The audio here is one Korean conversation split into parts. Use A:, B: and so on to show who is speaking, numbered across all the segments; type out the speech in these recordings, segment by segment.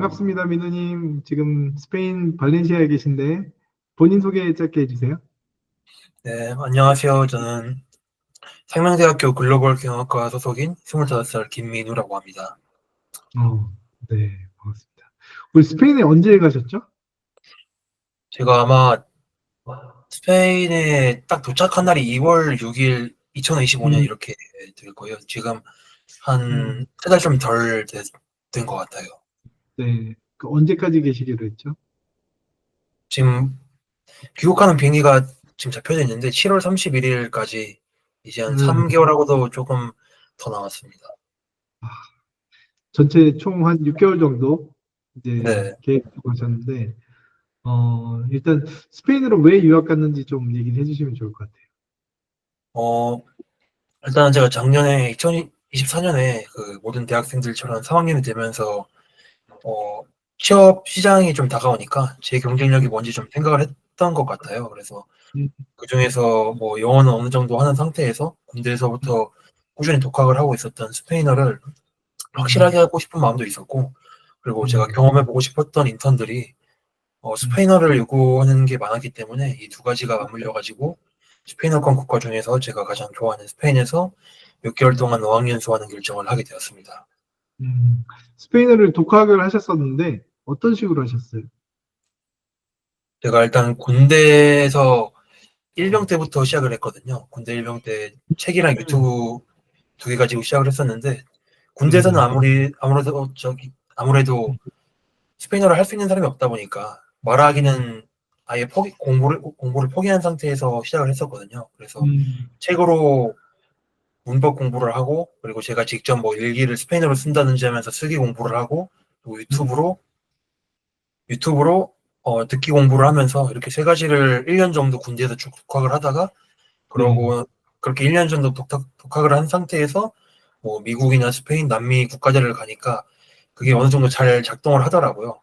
A: 반갑습니다, 민우님. 지금 스페인 발렌시아에 계신데 본인 소개 짧게 해주세요.
B: 네, 안녕하세요. 저는 상명대학교 글로벌 경영학과 소속인 25살 김민우라고 합니다.
A: 어, 네, 반갑습니다. 우리 스페인에 언제 가셨죠?
B: 제가 아마 스페인에 딱 도착한 날이 2월 6일 2025년
A: 음,
B: 이렇게 될 거예요. 지금
A: 음,
B: 한 3달 좀 덜 된 것 같아요.
A: 네, 그 언제까지 계시기로 했죠?
B: 지금 귀국하는 비행기가 지금 잡혀져 있는데 7월 31일까지 이제 한
A: 음,
B: 3개월하고도 조금 더 남았습니다.
A: 아, 전체 총 한 6개월 정도 이제
B: 네.
A: 계획하고 하셨는데, 일단 스페인으로 왜 유학 갔는지 좀 얘기를 해주시면 좋을 것 같아요.
B: 어, 일단 제가 작년에 2024년에 그 모든 대학생들처럼 3학년이 되면서 어, 취업 시장이 좀 다가오니까 제 경쟁력이 뭔지 좀 생각을 했던 것 같아요. 그래서
A: 음,
B: 그중에서 뭐 영어는 어느 정도 하는 상태에서 군대에서부터 꾸준히 독학을 하고 있었던 스페인어를 확실하게
A: 음,
B: 하고 싶은 마음도 있었고, 그리고 제가
A: 네,
B: 경험해보고 싶었던 인턴들이
A: 음,
B: 스페인어를 요구하는 게 많았기 때문에 이 두 가지가 맞물려가지고 스페인어권 국가 중에서 제가 가장 좋아하는 스페인에서 몇 개월 동안 어학연 수하는 결정을 하게 되었습니다.
A: 스페인어를 독학을 하셨었는데 어떤 식으로 하셨어요?
B: 제가 일단 군대에서 일병 때부터 시작을 했거든요. 군대 일병 때 책이랑
A: 음,
B: 유튜브 두 개 가지고 시작을 했었는데, 군대에서는
A: 네네.
B: 아무래도 스페인어를 할 수 있는 사람이 없다 보니까
A: 음,
B: 말하기는 아예 공부를 포기한 상태에서 시작을 했었거든요. 그래서
A: 음,
B: 책으로 문법 공부를 하고, 그리고 제가 직접 뭐 일기를 스페인어로 쓴다든지 하면서 쓰기 공부를 하고, 또
A: 음,
B: 유튜브로 듣기 공부를 하면서 이렇게 세 가지를 1년 정도 군대에서 쭉 독학을 하다가,
A: 네.
B: 그러고 그렇게 1년 정도 독학을 한 상태에서 뭐 미국이나 스페인, 남미 국가들을 가니까 그게 어느
A: 음,
B: 정도 잘 작동을 하더라고요.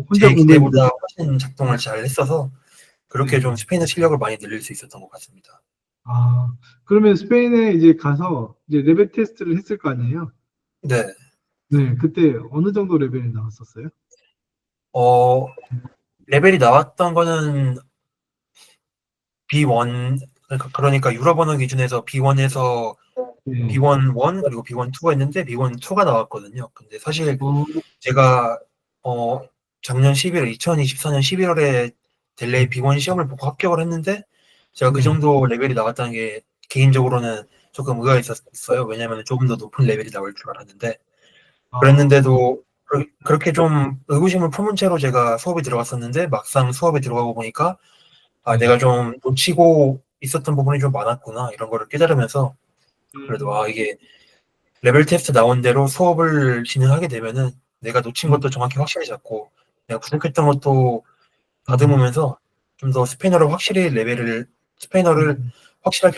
A: 혼자
B: 제
A: 공부했는데.
B: 기대보다 훨씬 작동을 잘 했어서 그렇게 좀
A: 네.
B: 스페인어 실력을 많이 늘릴 수 있었던 것 같습니다.
A: 아, 그러면 스페인에 이제 가서 이제 레벨 테스트를 했을 거 아니에요?
B: 네.
A: 네. 그때 어느 정도 레벨이 나왔었어요?
B: 어, 레벨이 나왔던 거는 B1, 그러니까 유럽 언어 기준에서 B1에서
A: 네.
B: B1 1 그리고 B1 2가 있는데 B1 2가 나왔거든요. 근데 사실
A: 어,
B: 제가 어 작년 11월 2024년 11월에 델레이 B1 시험을 보고 합격을 했는데, 제가 그
A: 네.
B: 정도 레벨이 나왔다는 게 개인적으로는 조금 의아가 있었어요. 왜냐하면 조금 더 높은 레벨이 나올 줄 알았는데,
A: 아,
B: 그랬는데도 그렇게 좀 의구심을 품은 채로 제가 수업에 들어갔었는데, 막상 수업에 들어가고 보니까 아,
A: 네.
B: 내가 좀 놓치고 있었던 부분이 좀 많았구나, 이런 거를 깨달으면서, 그래도 아,
A: 음,
B: 이게 레벨 테스트 나온 대로 수업을 진행하게 되면은 내가 놓친
A: 음,
B: 것도 정확히 확실히 잡고 내가 부족했던 것도
A: 음,
B: 다듬으면서 좀 더 스페인어를
A: 음.
B: 확실하게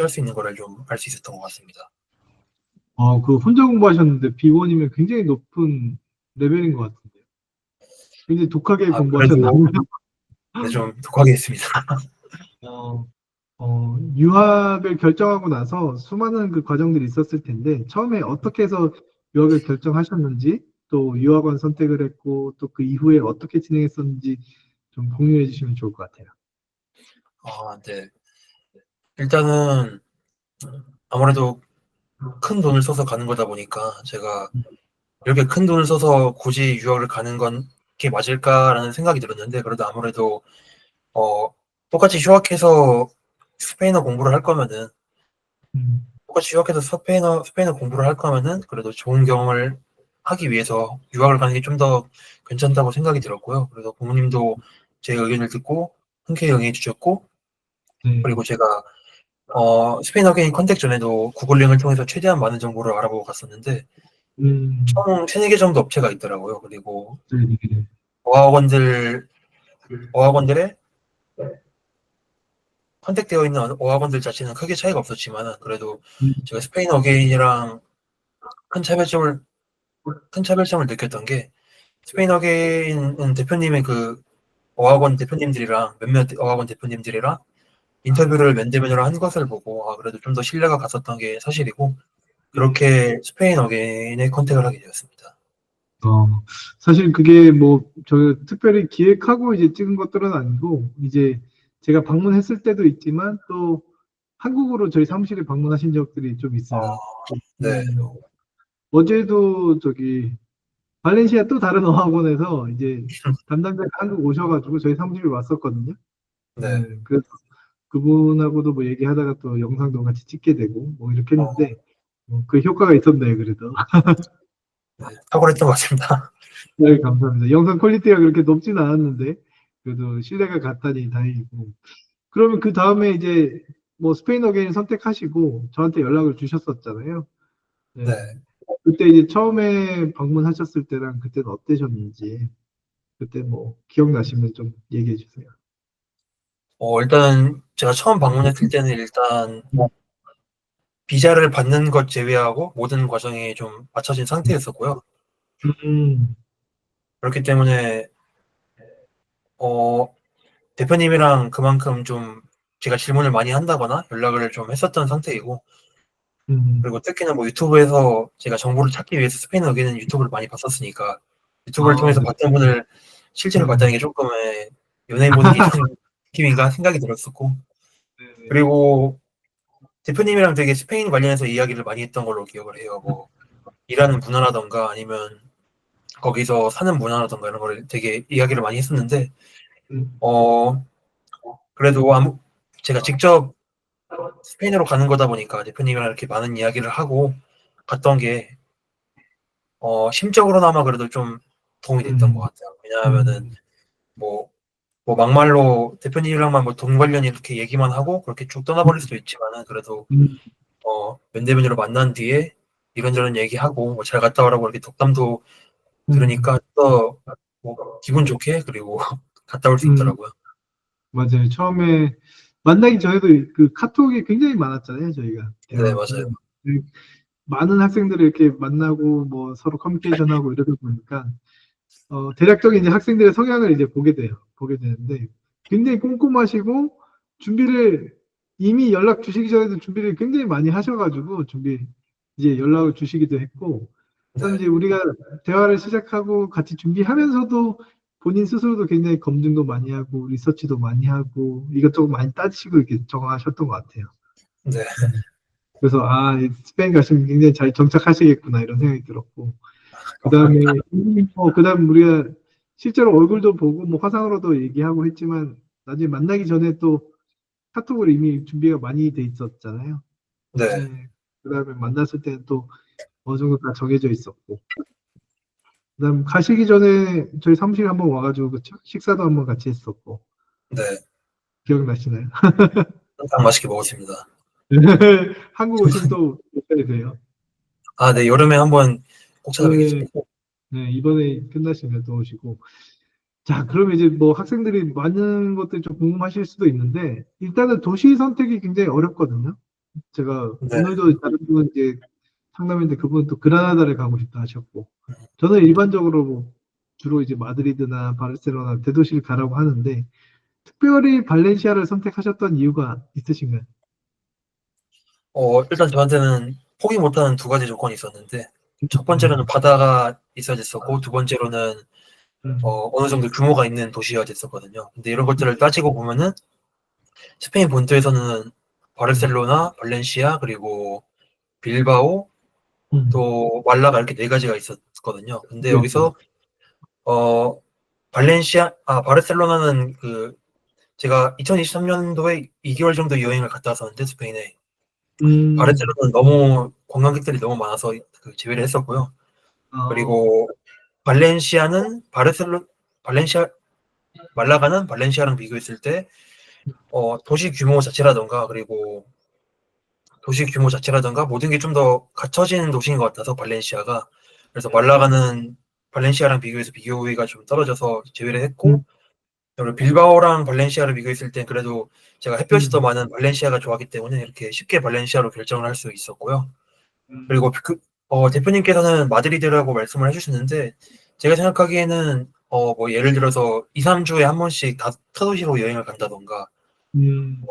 B: 할 수 있는 거를 좀 알 수 있었던 것 같습니다.
A: 그 혼자 공부하셨는데 B1이면 굉장히 높은 레벨인 것 같은데요. 굉장히 독하게
B: 아, 그래도
A: 공부하셨나요?
B: 네, 좀 독하게 했습니다.
A: 어, 유학을 결정하고 나서 수많은 그 과정들이 있었을 텐데, 처음에 어떻게 해서 유학을 결정하셨는지, 또 유학원 선택을 했고, 또 그 이후에 어떻게 진행했었는지 좀 공유해 주시면 좋을 것 같아요.
B: 아, 네. 일단은 아무래도 큰 돈을 써서 가는 거다 보니까 제가 이렇게 큰 돈을 써서 굳이 유학을 가는 건 게 맞을까라는 생각이 들었는데, 그래도 아무래도 어, 똑같이 휴학해서 스페인어 공부를 할 거면은
A: 음,
B: 똑같이 휴학해서 스페인어 공부를 할 거면은 그래도 좋은 경험을 하기 위해서 유학을 가는 게 좀 더 괜찮다고 생각이 들었고요. 그래서 부모님도 제 의견을 듣고 흔쾌히 응해 주셨고,
A: 네.
B: 그리고 제가 스페인어 게임 컨택 전에도 구글링을 통해서 최대한 많은 정보를 알아보고 갔었는데,
A: 음,
B: 총 3-4개 정도 업체가 있더라고요. 그리고
A: 네, 네.
B: 어학원들 어학원들의 컨택되어 있는 어학원들 자체는 크게 차이가 없었지만, 그래도
A: 음,
B: 제가 스페인 어게인이랑 큰 차별점을 큰 차별점을 느꼈던 게, 스페인 어게인은 대표님의 그 어학원 대표님들이랑 몇몇 어학원 대표님들이랑 인터뷰를 면대면으로 한 것을 보고 아, 그래도 좀 더 신뢰가 갔었던 게 사실이고,
A: 음,
B: 그렇게 스페인 어게인에 컨택을 하게 되었습니다.
A: 어, 사실 그게 뭐, 저 특별히 기획하고 이제 찍은 것들은 아니고, 이제 제가 방문했을 때도 있지만, 또 한국으로 저희 사무실에 방문하신 적들이 좀
B: 아,
A: 있어요.
B: 네,
A: 네. 어제도 저기, 발렌시아 또 다른 어학원에서 이제 담당자가 한국 오셔가지고 저희 사무실에 왔었거든요.
B: 네,
A: 네. 그래서 그분하고도 뭐 얘기하다가 또 영상도 같이 찍게 되고, 뭐 이렇게
B: 어,
A: 했는데, 그 효과가 있었네요, 그래도.
B: 네, 탁월했던 것 같습니다.
A: 네, 감사합니다. 영상 퀄리티가 그렇게 높진 않았는데, 그래도 신뢰가 갔다니 다행이고. 그러면 그 다음에 이제 뭐 스페인어 개인 선택하시고 저한테 연락을 주셨었잖아요. 네.
B: 네.
A: 그때 이제 처음에 방문하셨을 때랑 그때는 어떠셨는지, 그때 뭐 기억나시면 좀 얘기해 주세요.
B: 일단 제가 처음 방문했을 때는 일단 비자를 받는 것 제외하고 모든 과정이 좀 맞춰진 상태였었고요.
A: 음,
B: 그렇기 때문에 어, 대표님이랑 그만큼 좀 제가 질문을 많이 한다거나 연락을 좀 했었던 상태이고,
A: 음,
B: 그리고 특히나 뭐 유튜브에서 제가 정보를 찾기 위해서 스페인어 계는 유튜브를 많이 봤었으니까 유튜브를
A: 아,
B: 통해서 봤던 분을 실제로 봤다는
A: 음,
B: 게 조금의 연예인 보는 기분 느낌인가 생각이 들었었고,
A: 네네.
B: 그리고 대표님이랑 되게 스페인 관련해서 이야기를 많이 했던 걸로 기억을 해요. 뭐 일하는 문화라던가 아니면 거기서 사는 문화라던가 이런 거를 되게 이야기를 많이 했었는데,
A: 음,
B: 어 그래도 제가 직접 스페인으로 가는 거다 보니까 대표님이랑 이렇게 많은 이야기를 하고 갔던 게 심적으로나마 그래도 좀 도움이 됐던 것
A: 음,
B: 같아요. 왜냐하면은
A: 음,
B: 뭐, 뭐 막말로 대표님이랑만 뭐 돈 관련 이렇게 얘기만 하고 그렇게 쭉 떠나버릴 수도 있지만은 그래도
A: 음,
B: 면대면으로 만난 뒤에 이런저런 얘기하고 뭐 잘 갔다 오라고 이렇게 덕담도
A: 음,
B: 들으니까 또 뭐 기분 좋게 그리고 갔다 올 수
A: 음,
B: 있더라고요.
A: 맞아요. 처음에 만나기 전에도 그 카톡이 굉장히 많았잖아요, 저희가
B: 네,
A: 대화가.
B: 맞아요.
A: 많은 학생들을 이렇게 만나고 뭐 서로 커뮤니케이션하고 이러다 보니까 대략적인 이제 학생들의 성향을 이제 보게 돼요. 보게 되는데 굉장히 꼼꼼하시고 준비를 이미 연락 주시기 전에도 준비를 굉장히 많이 하셔가지고 준비 이제 연락을 주시기도 했고 그다음에
B: 네,
A: 이제 우리가 대화를 시작하고 같이 준비하면서도 본인 스스로도 굉장히 검증도 많이 하고 리서치도 많이 하고 이것저것 많이 따지시고 이렇게 적응하셨던 것 같아요.
B: 네,
A: 그래서 이 스페인 가시면 굉장히 잘 정착하시겠구나 이런 생각이 들었고 그다음에
B: 감사합니다.
A: 그다음 우리가 실제로 얼굴도 보고 뭐 화상으로도 얘기하고 했지만 나중에 만나기 전에 또 카톡을 이미 준비가 많이 돼 있었잖아요.
B: 네,
A: 네. 그다음에 만났을 때는 또 어느 정도 다 정해져 있었고 그다음 가시기 전에 저희 사무실에 한번 와가지고 그쵸? 식사도 한번 같이 했었고
B: 네,
A: 기억나시나요?
B: 항상 맛있게 먹었습니다.
A: 한국 오시면 또 오셔야 돼요.
B: 아, 네, 여름에 한번 꼭
A: 네,
B: 찾아뵙겠습니다.
A: 네, 이번에 끝나시면 또 오시고 자, 그러면 이제 뭐 학생들이 많은 것들이 좀 궁금하실 수도 있는데, 일단은 도시 선택이 굉장히 어렵거든요. 제가
B: 네,
A: 오늘도 다른 분 이제 상담했는데 그분은 또 그라나다를 가고 싶다 하셨고, 저는 일반적으로 뭐 주로 이제 마드리드나 바르셀로나 대도시를 가라고 하는데, 특별히 발렌시아를 선택하셨던 이유가 있으신가요?
B: 일단 저한테는 포기 못하는 두 가지 조건이 있었는데, 첫 번째로는
A: 음,
B: 바다가 있어야 됐었고, 두 번째로는
A: 음,
B: 어느 정도 규모가 있는 도시여야 됐었거든요. 근데 이런 것들을 따지고 보면은 스페인 본토에서는
A: 음,
B: 바르셀로나, 발렌시아, 그리고 빌바오,
A: 음,
B: 또 말라가 이렇게 네 가지가 있었거든요. 근데
A: 네, 네.
B: 여기서 어 바르셀로나는 그 제가 2023년도에 2개월 정도 여행을 갔다 왔었는데 스페인에
A: 음,
B: 바르셀로나는 너무 관광객들이 너무 많아서 그 제외를 했었고요.
A: 어,
B: 그리고 발렌시아는 발렌시아 말라가는 발렌시아랑 비교했을 때 도시 규모 자체라던가 그리고 도시 규모 자체라던가 모든 게 좀 더 갖춰진 도시인 것 같아서 발렌시아가 그래서 말라가는 발렌시아랑 비교해서 비교가 좀 떨어져서 제외를
A: 음,
B: 했고 그리고 빌바오랑 발렌시아를 비교했을 땐 그래도 제가 햇볕이 더
A: 음,
B: 많은 발렌시아가 좋았기 때문에 이렇게 쉽게 발렌시아로 결정을 할 수 있었고요. 그리고
A: 음,
B: 대표님께서는 마드리드라고 말씀을 해주셨는데 제가 생각하기에는 뭐 예를 들어서 2, 3주에 한 번씩 타도시로 여행을 간다던가
A: 음,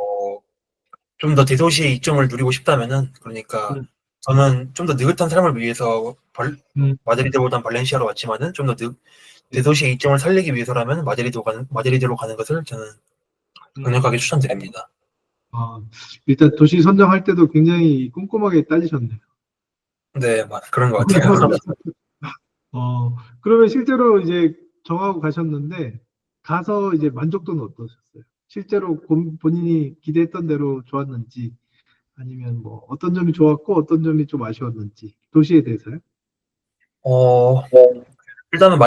B: 좀 더 대도시의 이점을 누리고 싶다면은 그러니까
A: 음,
B: 저는 좀 더 느긋한 삶을 위해서
A: 음,
B: 마드리드보단 발렌시아로 왔지만은 좀 더 대도시의 이점을 살리기 위해서라면 마드리드로 가는 것을 저는
A: 음.
B: 강력하게 추천드립니다.
A: 아, 일단 도시 선정할 때도 굉장히 꼼꼼하게 따지셨네요.
B: 네, 그런 것 같아요.
A: 그러면 실제로 이제 정하고 가셨는데, 가서 이제 만족도는 어떠셨어요? 실제로 본인이 기대했던 대로 좋았는지, 아니면 뭐 어떤 점이 좋았고 어떤 점이 좀 아쉬웠는지, 도시에 대해서요?
B: 어, 일단은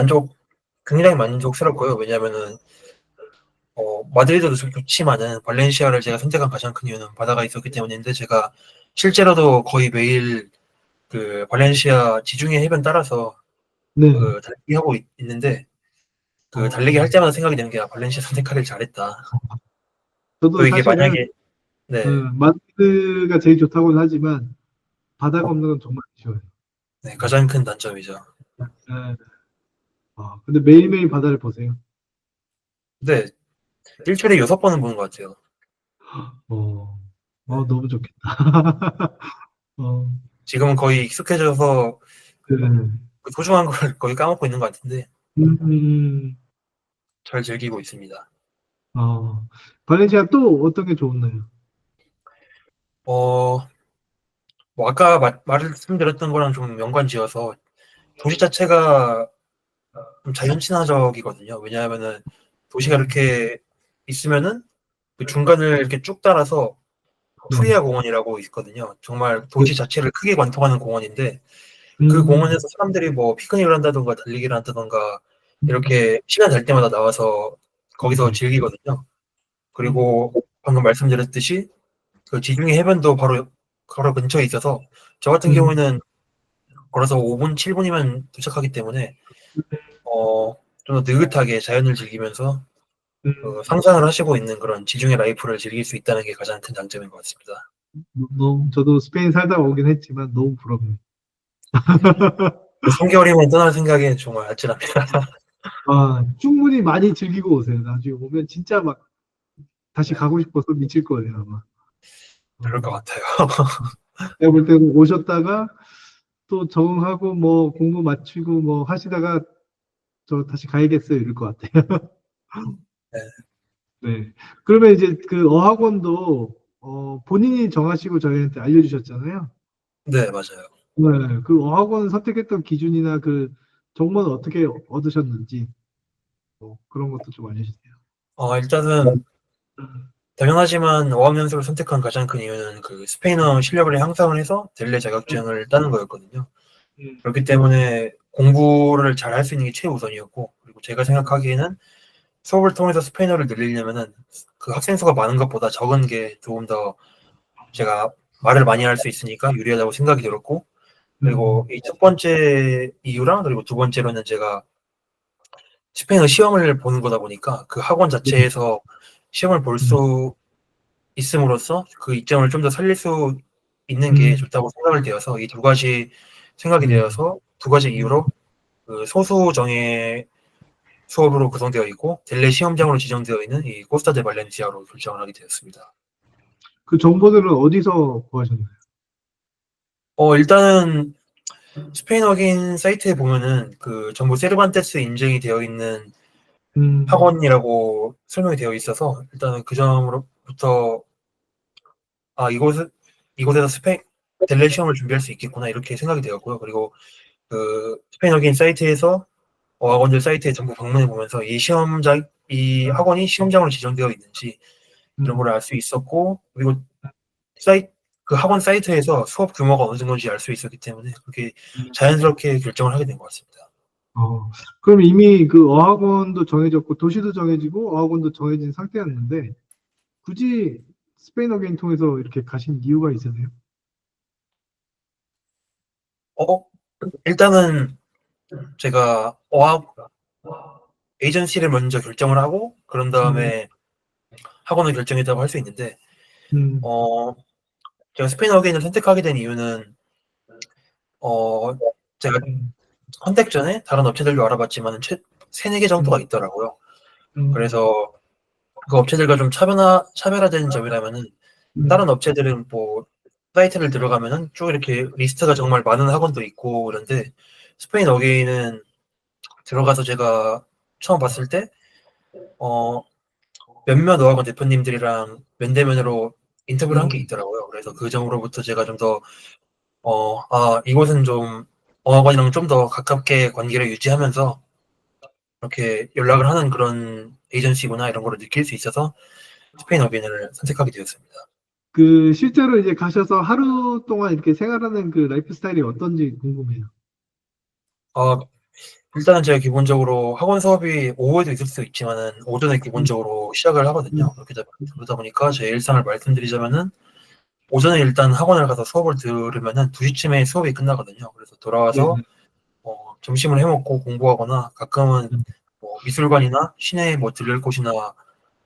B: 굉장히 만족스럽고요. 왜냐하면은 마드리드도 좋지만은 발렌시아를 제가 선택한 가장 큰 이유는 바다가 있었기 때문인데 제가 실제로도 거의 매일 그 발렌시아 지중해 해변 따라서
A: 네.
B: 그 달리기 하고 있는데 그 달리기 할
A: 어,
B: 때마다 생각이 드는 게 발렌시아 선택하길 잘했다.
A: 저도
B: 또 이게
A: 사실은
B: 만약에 네,
A: 마드리드가 제일 좋다고는 하지만 바다가 없는 건 정말 아쉬워요.
B: 네, 가장 큰 단점이죠.
A: 네. 근데 매일매일 바다를 보세요.
B: 근데 일주일에 6번은 보는 것 같아요.
A: 어,
B: 네.
A: 너무 좋겠다. 어,
B: 지금은 거의 익숙해져서
A: 그,
B: 그 소중한 걸 거의 까먹고 있는 것 같은데
A: 음,
B: 잘 즐기고 있습니다.
A: 어, 발렌시아 또 어떤 게 좋나요?
B: 어, 뭐 아까 말씀드렸던 거랑 좀 연관지어서 도시 자체가 좀 자연 친화적이거든요. 왜냐하면은 도시가 이렇게 있으면은 그 중간을 이렇게 쭉 따라서
A: 네.
B: 프리아 공원이라고 있거든요. 정말
A: 네.
B: 도시 자체를 크게 관통하는 공원인데 그
A: 음,
B: 공원에서 사람들이 뭐 피크닉을 한다던가 달리기를 한다던가
A: 음,
B: 이렇게 시간 될 때마다 나와서 거기서
A: 네.
B: 즐기거든요.
A: 음,
B: 그리고 방금 말씀드렸듯이 그 지중해 해변도 바로 근처에 있어서 저 같은
A: 음,
B: 경우에는 걸어서 5분, 7분이면 도착하기 때문에 좀 더 느긋하게 자연을 즐기면서
A: 음.
B: 상상을 하시고 있는 그런 지중해 라이프를 즐길 수 있다는 게 가장 큰 장점인 것 같습니다.
A: 저도 스페인 살다 오긴 했지만 너무 부럽네요.
B: 3개월이면 떠날 생각에 정말 아찔합니다.
A: 충분히 많이 즐기고 오세요. 나중에 오면 진짜 막 다시
B: 네,
A: 가고 싶어서 미칠 거예요, 아마.
B: 그럴 것
A: 어,
B: 같아요.
A: 내가 볼 때는 오셨다가 또 적응하고 뭐 공부 마치고 뭐 하시다가 저 다시 가야겠어요, 이럴 것 같아요.
B: 네,
A: 네. 그러면 이제 그 어학원도 본인이 정하시고 저희한테 알려주셨잖아요.
B: 네, 맞아요.
A: 네. 그 어학원 선택했던 기준이나 그 정보는 어떻게 얻으셨는지 뭐 그런 것도 좀 알려주세요.
B: 일단은 당연하지만 어학연수를 선택한 가장 큰 이유는 그 스페인어 실력을 향상을 해서 델레 자격증을 따는 거였거든요.
A: 음,
B: 그렇기 때문에 공부를 잘 할 수 있는 게 최우선이었고, 그리고 제가
A: 음,
B: 생각하기에는 수업을 통해서 스페인어를 늘리려면은 그 학생 수가 많은 것보다 적은 게 조금 더 제가 말을 많이 할 수 있으니까 유리하다고 생각이 들었고, 그리고
A: 음,
B: 이 첫 번째 이유랑 그리고 두 번째로는 제가 스페인어 시험을 보는 거다 보니까 그 학원
A: 네.
B: 자체에서 시험을 볼
A: 음,
B: 수 있음으로써 그 이점을 좀 더 살릴 수 있는 게
A: 음,
B: 좋다고 생각을 되어서 이 두 가지 생각이
A: 네.
B: 되어서 두 가지
A: 음,
B: 이유로 그 소수 정예 수업으로 구성되어 있고 델레 시험장으로 지정되어 있는 이 코스타 데 발렌시아로 결정을 하게 되었습니다.
A: 그 정보들은 어디서 구하셨나요?
B: 일단은 스페인어긴 사이트에 보면은 그 전부 세르반테스 인증이 되어 있는
A: 음,
B: 학원이라고 설명이 되어 있어서 일단은 그 점으로부터 아 이곳에서 델레 시험을 준비할 수 있겠구나 이렇게 생각이 되었고요. 그리고 그 스페인어긴 사이트에서 어학원들 사이트에 전부 방문해 보면서 이 학원이 시험장으로 지정되어 있는지 이런 걸
A: 음,
B: 알 수 있었고 그리고 사이 그 학원 사이트에서 수업 규모가 어느 정도인지 알 수 있었기 때문에 그렇게
A: 음.
B: 자연스럽게 결정을 하게 된 것 같습니다.
A: 그럼 이미 그 어학원도 정해졌고 도시도 정해지고 어학원도 정해진 상태였는데 굳이 스페인어 게임 통해서 이렇게 가신 이유가 있으세요?
B: 어, 일단은 제가 어학 에이전시를 먼저 결정을 하고 그런
A: 음,
B: 다음에 학원을 결정했다고 할 수 있는데
A: 음,
B: 어, 제가 스페인어 게임을 선택하게 된 이유는 어, 제가 선택 전에 다른 업체들도 알아봤지만 세네 개 정도가
A: 음,
B: 있더라고요.
A: 음,
B: 그래서 그 업체들과 좀 차별화되는 점이라면은 다른
A: 음,
B: 업체들은 뭐 사이트를 들어가면은 쭉 이렇게 리스트가 정말 많은 학원도 있고 그런데 스페인 어게인은 들어가서 제가 처음 봤을 때 어, 몇몇 어학원 대표님들이랑 면대면으로 인터뷰를 한 게
A: 음,
B: 있더라고요. 그래서 그 점으로부터 제가 좀 더 이곳은 좀 어학원이랑 좀 더 가깝게 관계를 유지하면서 이렇게 연락을 하는 그런 에이전시구나 이런 거를 느낄 수 있어서 스페인 어게인을 선택하게 되었습니다.
A: 그 실제로 이제 가셔서 하루 동안 이렇게 생활하는 그 라이프 스타일이 어떤지 궁금해요.
B: 어, 일단은 제가 기본적으로 학원 수업이 오후에도 있을 수 있지만은 오전에
A: 음,
B: 기본적으로 시작을
A: 음,
B: 하거든요. 그러다 보니까 제 일상을 말씀드리자면은 오전에 일단 학원을 가서 수업을 들으면은 2시쯤에 수업이 끝나거든요. 그래서 돌아와서
A: 네네.
B: 점심을 해 먹고 공부하거나 가끔은
A: 음,
B: 뭐 미술관이나 시내에 뭐 들릴 곳이나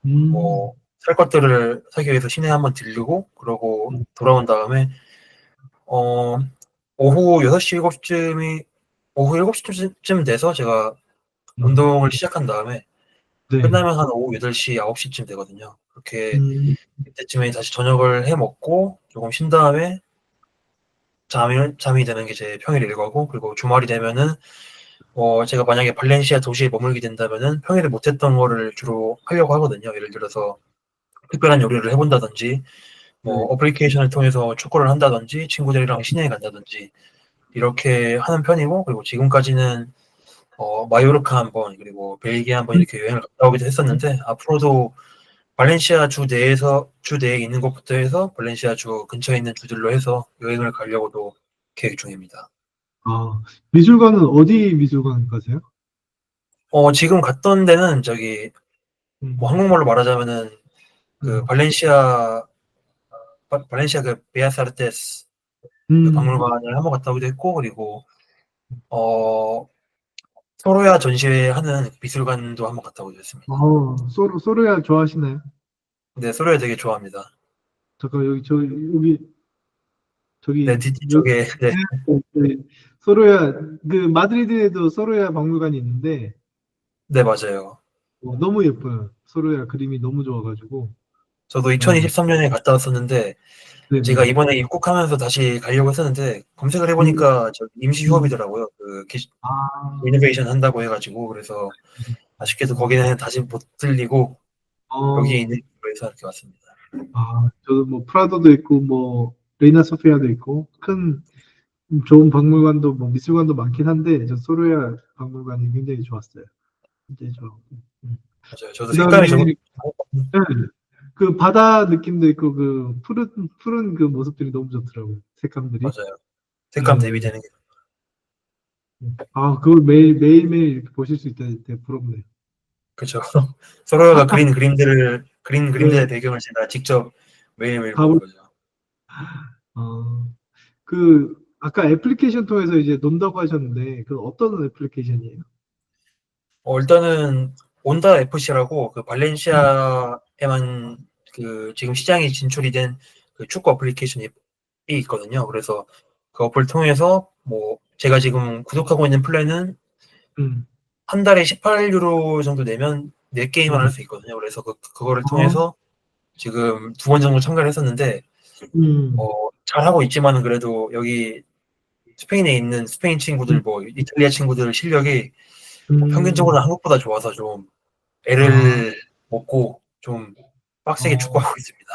A: 음,
B: 뭐 살 것들을 사기 위해서 시내에 한번 들르고 그러고
A: 음,
B: 돌아온 다음에 어 오후 6시, 7시쯤이 오후 7시쯤 돼서 제가
A: 음,
B: 운동을 시작한 다음에
A: 네.
B: 끝나면 한 오후 8시, 9시쯤 되거든요. 그렇게
A: 음,
B: 그때쯤에 다시 저녁을 해 먹고 조금 쉰 다음에 잠이 되는 게 제 평일 일과고 그리고 주말이 되면은 제가 만약에 발렌시아 도시에 머물게 된다면은 평일에 못했던 거를 주로 하려고 하거든요. 예를 들어서 특별한 요리를 해본다든지 뭐
A: 네.
B: 어플리케이션을 통해서 축구를 한다든지 친구들이랑 시내에 간다든지 이렇게 하는 편이고 그리고 지금까지는 마요르카 한번 그리고 벨기에 한번
A: 음,
B: 이렇게 여행을 갔다 오기도 했었는데 앞으로도 발렌시아 주 내에 있는 곳부터 해서 발렌시아 주 근처에 있는 주들로 해서 여행을 가려고도 계획 중입니다.
A: 아, 미술관은 어디 미술관 가세요?
B: 지금 갔던 데는 저기 뭐
A: 음,
B: 한국말로 말하자면은 그
A: 음,
B: 발렌시아 그 베아사르테스 그
A: 음,
B: 박물관을 한번 갔다 오기도 했고 그리고 어 소로야 전시회하는 미술관도 한번 갔다 오기도 했습니다.
A: 소르야 좋아하시나요?
B: 근데 소로야 되게 좋아합니다.
A: 잠깐,
B: 네,
A: 여기,
B: 뒤쪽에 네,
A: 네, 소르야, 그, 마드리드에도 소르야 박물관이 있는데,
B: 네 맞아요.
A: 너무 예뻐요. 소르야 그림이 너무 좋아가지고,
B: 저도
A: 네,
B: 2023년에 갔다 왔었는데 제가
A: 네네.
B: 이번에 입국하면서 다시 가려고 했었는데 검색을
A: 음,
B: 해보니까 저 임시
A: 음,
B: 휴업이더라고요. 그
A: 아,
B: 리노베이션 한다고 해가지고 그래서 아쉽게도 거기는 다시 못 들리고 여기
A: 어,
B: 있는 거에서 이렇게 왔습니다.
A: 저도 뭐, 프라도도 있고, 뭐, 레이나 소피아도 있고, 좋은 박물관도, 뭐, 미술관도 많긴 한데, 저 소르야 박물관이 굉장히 좋았어요. 굉장히 좋았고. 음.
B: 맞아요. 저도
A: 그 다음에,
B: 색감이 좀
A: 그 바다 느낌도 있고, 그 푸른 그 모습들이 너무 좋더라고요. 색감들이.
B: 맞아요.
A: 네.
B: 색감 대비되는 게
A: 그걸 매일매일 이렇게 보실 수 있다니 되게 부럽네요.
B: 그렇죠. 서로가 그린
A: 네,
B: 그림들의 배경을 제가 직접 매일매일 보는
A: 가볼,
B: 거죠.
A: 어, 아까 애플리케이션 통해서 이제 논다고 하셨는데, 그 어떤 애플리케이션이에요?
B: 일단은 온다 FC라고 그
A: 음,
B: 발렌시아에만 그 지금 시장이 진출이 된 그 축구 어플리케이션이 있거든요. 그래서 그 어플 통해서 뭐 제가 지금 구독하고 있는 플랜은
A: 음,
B: 한 달에 18유로 정도 내면 4게임을 할
A: 네.
B: 수 있거든요. 그래서 그거를
A: 어,
B: 통해서 지금 2번 정도 참가를 했었는데
A: 음,
B: 잘하고 있지만은 그래도 여기 스페인에 있는 스페인 친구들
A: 음,
B: 뭐 이탈리아 친구들 실력이
A: 음,
B: 평균적으로 한국보다 좋아서 좀
A: 아,
B: 애를 먹고 좀 빡세게
A: 어,
B: 축구하고 있습니다.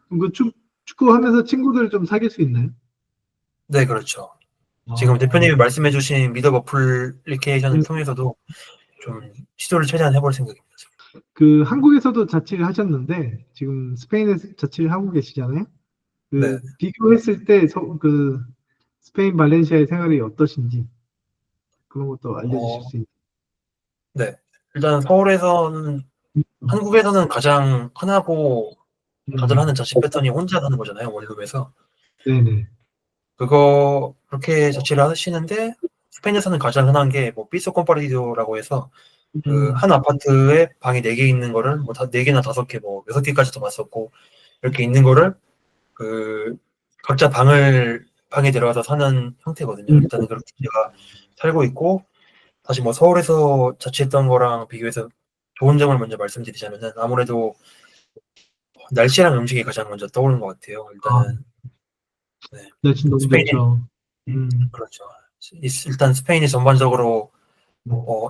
A: 그럼 축구하면서 친구들 좀 사귈 수 있나요?
B: 네, 그렇죠. 지금
A: 아,
B: 대표님이 말씀해주신 미더 어플리케이션을
A: 네.
B: 통해서도 좀 시도를 최대한 해볼 생각입니다.
A: 그 한국에서도 자취를 하셨는데, 지금 스페인에서 자취를 하고 계시잖아요?
B: 네,
A: 그 비교했을 때 스페인 발렌시아의 생활이 어떠신지 그런 것도 알려주실
B: 어,
A: 수 있나요?
B: 네. 일단 서울에서는 한국에서는 가장 흔하고 다들
A: 음,
B: 하는 자취 패턴이 혼자 사는 거잖아요, 원룸에서.
A: 네네.
B: 그렇게 자취를 하시는데 스페인에서는 가장 흔한 게 뭐 피소 콤파리도라고 해서 그
A: 음,
B: 한 아파트에 방이 4개 있는 거를 뭐 4개나 5개 뭐 6개까지도 봤었고 이렇게 있는 거를 그 각자 방에 들어가서 사는 형태거든요.
A: 음,
B: 일단은 그렇게 제가 살고 있고 다시 뭐 서울에서 자취했던 거랑 비교해서 좋은 점을 먼저 말씀드리자면은 아무래도 날씨랑 음식이 가장 먼저 떠오르는 것 같아요.
A: 아,
B: 일단은 네.
A: 날씨 너무
B: 스페인이
A: 좋죠.
B: 그렇죠. 일단 스페인이 전반적으로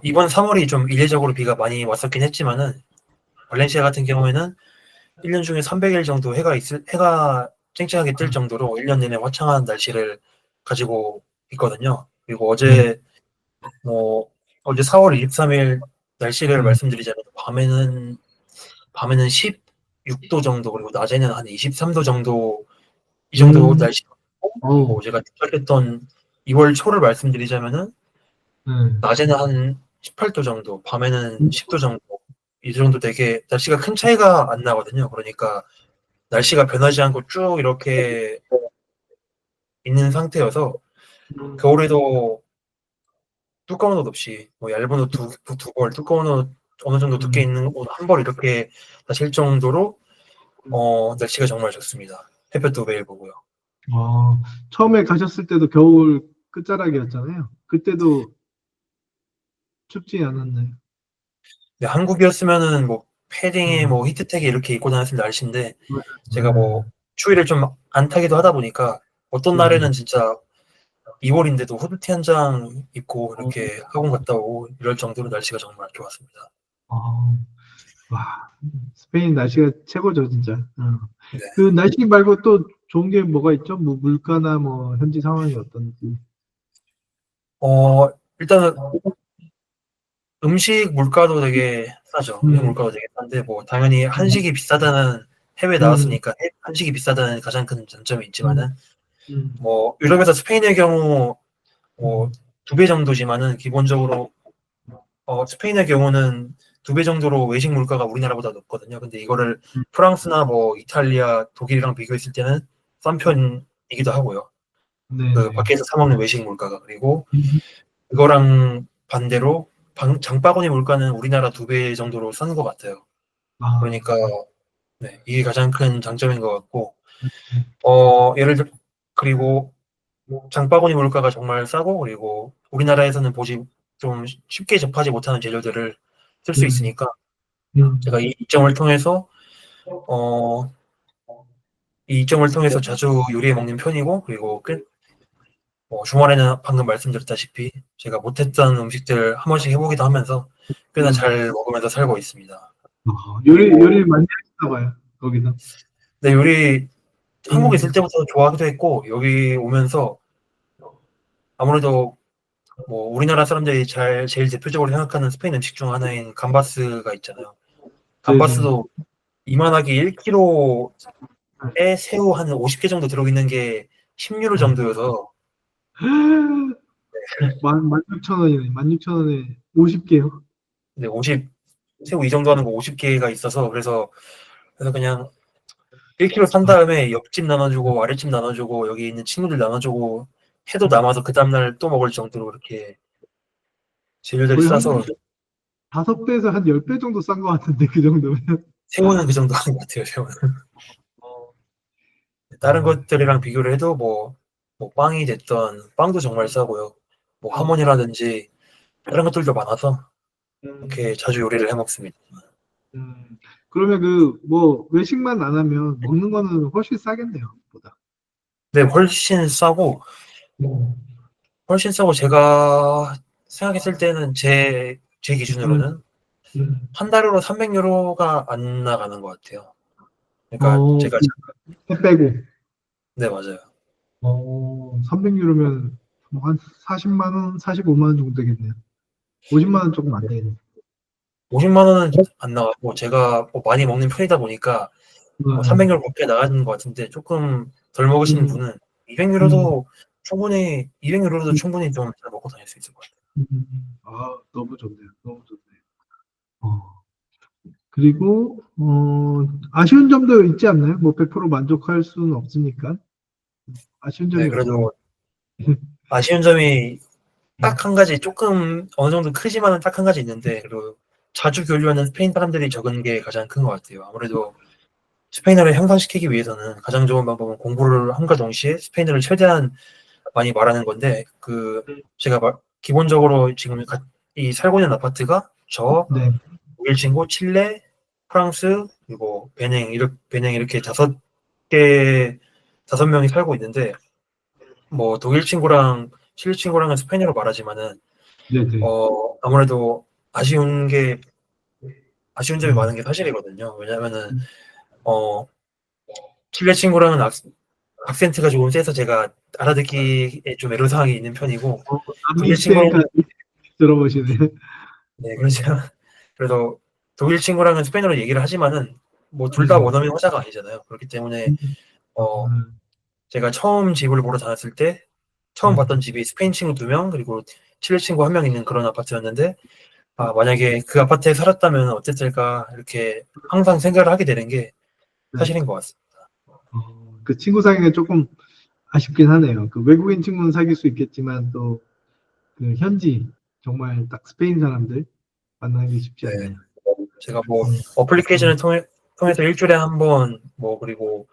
B: 이번 3월이 좀 이례적으로 비가 많이 왔었긴 했지만은 발렌시아 같은 경우에는 1년 중에 300일 정도 해가 쨍쨍하게 뜰 정도로 1년 내내 화창한 날씨를 가지고 있거든요. 그리고
A: 네.
B: 어제 4월 23일 날씨를
A: 음,
B: 말씀드리자면 밤에는 16도 정도, 그리고 낮에는 한 23도 정도, 이 정도
A: 음,
B: 날씨고,
A: 어우,
B: 그리고 제가 시작했던 2월 초를 말씀드리자면은
A: 네.
B: 낮에는 한 18도 정도, 밤에는 10도 정도, 이 정도 되게 날씨가 큰 차이가 안 나거든요. 그러니까 날씨가 변하지 않고 쭉 이렇게 있는 상태여서
A: 음,
B: 겨울에도 두꺼운 옷 없이 뭐 얇은 옷 두 벌, 두꺼운 옷 어느 정도 두께
A: 음.
B: 있는 옷 한 벌 이렇게 다실 정도로 날씨가 정말 좋습니다. 햇볕도 매일 보고요.
A: 어, 처음에 가셨을 때도 겨울 끝자락이었잖아요. 그때도 춥지 않았나요?
B: 네, 한국이었으면은 뭐 패딩에
A: 음,
B: 뭐 히트텍에 이렇게 입고 다녔을 날씨인데 제가 뭐
A: 네,
B: 추위를 좀 안 타기도 하다 보니까 어떤
A: 네네.
B: 날에는 진짜 2월인데도 후드티 한 장 입고
A: 어,
B: 이렇게 학원 갔다 오고 이럴 정도로 날씨가 정말 좋았습니다.
A: 어, 와, 스페인 날씨가 최고죠, 진짜.
B: 네.
A: 그 날씨 말고 또 좋은 게 뭐가 있죠? 뭐 물가나 뭐 현지 상황이 어떤지.
B: 일단은 음식 물가도 되게 싸죠. 음식
A: 음,
B: 물가도 되게 싼데 뭐 당연히
A: 음,
B: 한식이 비싸다는 해외에
A: 음,
B: 나왔으니까 한식이 비싸다는 가장 큰 장점이
A: 음,
B: 있지만은
A: 음,
B: 뭐 유럽에서 스페인의 경우 뭐
A: 음,
B: 2배 정도지만은 기본적으로 스페인의 경우는 2배 정도로 외식 물가가 우리나라보다 높거든요. 근데 이거를
A: 음.
B: 프랑스나 뭐 이탈리아, 독일이랑 비교했을 때는 싼 편이기도 하고요. 그
A: 네네.
B: 밖에서 사 먹는 외식 물가가. 그리고
A: 음,
B: 그거랑 반대로 장바구니 물가는 우리나라 2배 정도로 싼 것 같아요.
A: 아,
B: 그러니까 네, 이게 가장 큰 장점인 것 같고
A: 음,
B: 예를 들어 그리고 장바구니 물가가 정말 싸고 그리고 우리나라에서는 보지 좀 쉽게 접하지 못하는 재료들을 쓸 수
A: 음,
B: 있으니까 제가
A: 음.
B: 어, 이 이점을 통해서 자주 요리해 먹는 편이고 그리고 주말에는 방금 말씀드렸다시피 제가 못했던 음식들 한 번씩 해보기도 하면서 꽤나
A: 음.
B: 잘 먹으면서 살고 있습니다.
A: 요리 많이 하시나 봐요, 거기서.
B: 근데 요리 한국에 있을
A: 음,
B: 때부터 좋아하기도 했고 여기 오면서 아무래도 뭐 우리나라 사람들이 제일 대표적으로 생각하는 스페인 음식 중 하나인 감바스가 있잖아요.
A: 네네.
B: 감바스도 이만하게 1kg에 새우 한 50개 정도 들어있는 게 10유로
A: 어.
B: 정도여서
A: 16,000원이네. 16,000원에 50개요.
B: 근데 새우 이 정도 하는 거 50개가 있어서 그래서 그냥 1kg 산 다음에 옆집 나눠주고 아랫집 나눠주고 여기 있는 친구들 나눠주고 해도 남아서 그 다음날 또 먹을 정도로 이렇게 재료들이
A: 거의 한
B: 싸서
A: 5배에서 한 10배 정도 싼 것 같은데, 그 정도면.
B: 새우는 그 정도 하는 것 같아요. 새우는.
A: 어,
B: 다른
A: 아,
B: 것들이랑 비교를 해도 뭐 빵이 됐던 빵도 정말 싸고요. 뭐
A: 음,
B: 하모니라든지 다른 것들도 많아서 이렇게
A: 음,
B: 자주 요리를 해 먹습니다.
A: 음. 그러면 뭐, 외식만 안 하면 먹는 거는 훨씬 싸겠네요, 보다.
B: 근데
A: 음,
B: 훨씬 싸고 제가 생각했을 때는 제
A: 음,
B: 기준으로는
A: 음.
B: 한 달으로 300유로가 안 나가는 것 같아요. 그러니까
A: 어,
B: 제가
A: 해 빼고.
B: 네 맞아요.
A: 300유로면 뭐한 40만 원, 45만 원 정도 되겠네요. 50만 원 조금 안 되겠네.
B: 50만 원은 안 나가고 제가 뭐 많이 먹는 편이다 보니까
A: 음,
B: 300유로 밖에 나가는 것 같은데 조금 덜 먹으시는
A: 음,
B: 분은
A: 음,
B: 200유로도 충분히 좀 잘 먹고 다닐 수 있을 것 같아요.
A: 너무 좋네요. 너무 좋네요. 어, 그리고, 아쉬운 점도 있지 않나요? 뭐 100% 만족할 수는 없으니까. 아쉬운
B: 네,
A: 점이 어떤,
B: 그래도 아쉬운 점이 딱 한 가지 조금 어느 정도 크지만은 딱 한 가지 있는데 그리고 자주 교류하는 스페인 사람들이 적은 게 가장 큰 것 같아요. 아무래도 스페인어를 향상시키기 위해서는 가장 좋은 방법은 공부를 함과 동시에 스페인어를 최대한 많이 말하는 건데 제가 기본적으로 지금 이 살고 있는 아파트가
A: 네.
B: 독일 친구, 칠레, 프랑스 그리고 베냉 이렇게 다섯 명이 살고 있는데 뭐 독일 친구랑 칠레 친구랑은 스페인어로 말하지만은
A: 네네.
B: 아무래도 아쉬운 게 아쉬운 점이
A: 음,
B: 많은 게 사실이거든요. 왜냐면은 어 칠레 친구랑은 악센트가 조금 세서 제가 알아듣기에 좀 애로사항이 있는 편이고 독일
A: 남미시대니까
B: 친구랑은
A: 들어보시네.
B: 네 그렇죠. 그래도 독일 친구랑은 스페인어로 얘기를 하지만은 뭐 둘 다
A: 음,
B: 원어민 화자가 아니잖아요. 그렇기 때문에 어
A: 음,
B: 제가 처음 집을 보러 다녔을 때 처음
A: 음,
B: 봤던 집이 스페인 친구 2명 그리고 칠레 친구 1명 있는 그런 아파트였는데 만약에 그 아파트에 살았다면 어땠을까 이렇게 항상 생각을 하게 되는 게
A: 네.
B: 사실인 것 같습니다.
A: 그 친구 사귀기가 조금 아쉽긴 하네요. 그 외국인 친구는 사귈 수 있겠지만 또 그 현지 정말 딱 스페인 사람들 만나기 쉽지
B: 네,
A: 않네요.
B: 제가 뭐
A: 음,
B: 어플리케이션을 통해서 일주일에 한 번 뭐 그리고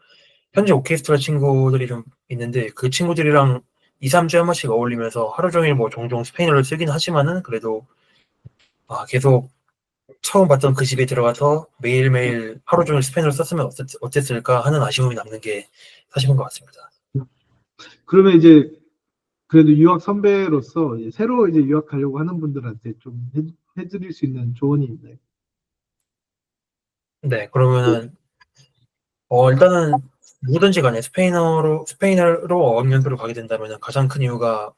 B: 현지 오케스트라 친구들이 좀 있는데 그 친구들이랑 2, 3주에 한 번씩 어울리면서 하루 종일 뭐 종종 스페인어를 쓰긴 하지만은 그래도 계속 처음 봤던 그 집에 들어가서 매일매일 하루 종일 스페인어를 썼으면 어땠을까 하는 아쉬움이 남는 게 사실인 것 같습니다.
A: 그러면 이제 그래도 유학 선배로서 이제 새로 이제 유학 가려고 하는 분들한테 좀 해드릴 수 있는 조언이 있나요?
B: 네, 그러면은 일단은 누구든지 간에 스페인어로 어학연수를 가게 된다면 가장 큰 이유가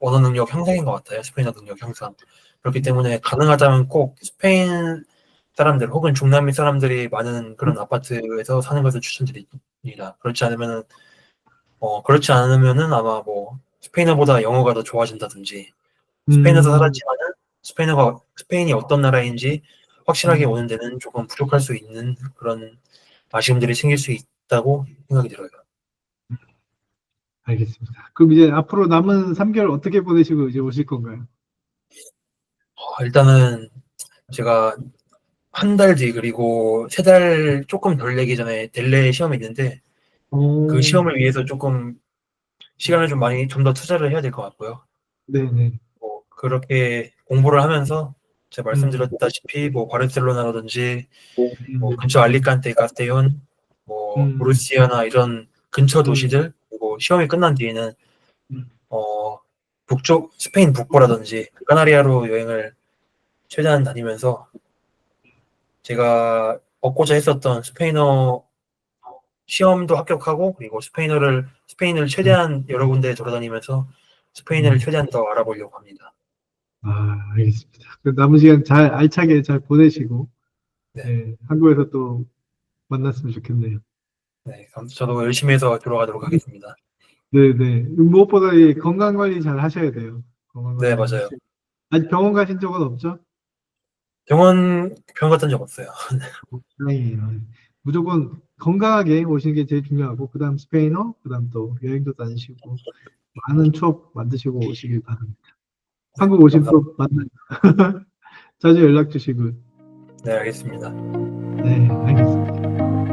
B: 언어 능력 향상인 것 같아요. 스페인어 능력 향상. 그렇기
A: 음,
B: 때문에 가능하다면 꼭 스페인 사람들 혹은 중남미 사람들이 많은 그런 아파트에서 사는 것을 추천드립니다. 그렇지 않으면은 아마 뭐 스페인어보다 영어가 더 좋아진다든지 스페인에서
A: 음,
B: 살았지만은 스페인이 어떤 나라인지 확실하게
A: 음,
B: 오는 데는 조금 부족할 수 있는 그런 아쉬움들이 생길 수 있다고 생각이 들어요.
A: 알겠습니다. 그럼 이제 앞으로 남은 3개월 어떻게 보내시고 이제 오실 건가요?
B: 일단은 제가 한 달 뒤 그리고 3달 조금 덜 내기 전에 델레 시험이 있는데 그
A: 오,
B: 시험을 위해서 조금 시간을 좀 더 투자를 해야 될 것 같고요.
A: 네네.
B: 뭐 그렇게 공부를 하면서 제가
A: 음,
B: 말씀드렸다시피 뭐 바르셀로나라든지 뭐
A: 음,
B: 근처 알리칸테, 가스테온, 뭐
A: 음,
B: 무르시아나 이런 근처
A: 음,
B: 도시들 그리고 시험이 끝난 뒤에는
A: 음,
B: 어 북쪽 스페인 북부라든지 까나리아로 여행을 최대한 다니면서 제가 얻고자 했었던 스페인어 시험도 합격하고 그리고 스페인을
A: 음,
B: 최대한 여러 군데 돌아다니면서 스페인을
A: 음.
B: 최대한 더 알아보려고 합니다.
A: 알겠습니다. 그 남은 시간 잘 알차게 잘 보내시고,
B: 네,
A: 예, 한국에서 또 만났으면 좋겠네요.
B: 네, 저도 열심히 해서 들어가도록 하겠습니다.
A: 네네. 무엇보다 이 건강 관리 잘 하셔야 돼요. 건강
B: 네,
A: 관리
B: 맞아요.
A: 하시고. 아직 병원 가신 적은 없죠?
B: 병원 갔던 적 없어요.
A: 다행이에요. 무조건 건강하게 오시는 게 제일 중요하고, 그 다음 스페인어, 그 다음 또 여행도 다니시고, 많은 추억 만드시고 오시길 바랍니다.
B: 네,
A: 한국 오시면
B: 감사합니다.
A: 또 만나요. 자주 연락 주시고.
B: 네, 알겠습니다.
A: 네, 알겠습니다.